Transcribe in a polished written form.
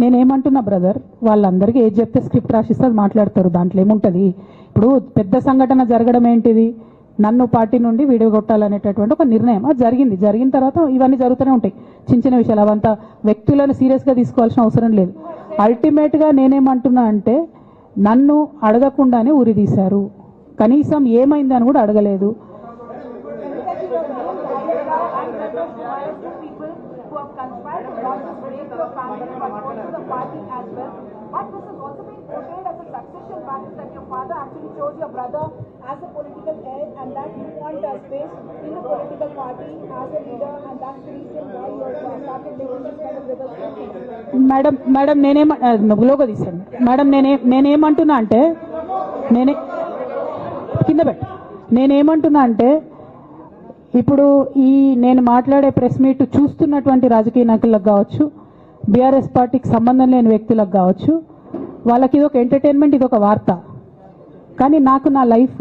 నేనేమంటున్నా బ్రదర్, వాళ్ళందరికీ ఏది చెప్తే స్క్రిప్ట్ రాసిస్తే అది మాట్లాడతారు, దాంట్లో ఏముంటుంది. ఇప్పుడు పెద్ద సంఘటన జరగడం ఏంటిది, నన్ను పార్టీ నుండి విడగొట్టాలనేటటువంటి ఒక నిర్ణయం అది జరిగింది. జరిగిన తర్వాత ఇవన్నీ జరుగుతూనే ఉంటాయి, చిన్న చిన్న విషయాలు. అవంతా వ్యక్తులను సీరియస్గా తీసుకోవాల్సిన అవసరం లేదు. అల్టిమేట్గా నేనేమంటున్నా అంటే, నన్ను అడగకుండానే ఉరి తీశారు, కనీసం ఏమైందని కూడా అడగలేదు. But this is also being portrayed as a succession battle that your father actually chose your brother as a political heir and that you want space in the political party as a leader, and that's the reason why you started making this kind of reversal. Madam logo తీసాను madam. నేనేమంటున్నా అంటే కింద పెట్ట నేనేమంటున్నా అంటే, ఇప్పుడు నేను మాట్లాడే ప్రెస్ మీట్ చూస్తున్నటువంటి రాజకీయ నాయకులకు కావచ్చు, బీఆర్ఎస్ పార్టీకి సంబంధం లేని వ్యక్తులకు కావచ్చు, వాళ్ళకి ఇది ఒక ఎంటర్టైన్మెంట్, ఇది ఒక వార్త. కానీ నాకు నా లైఫ్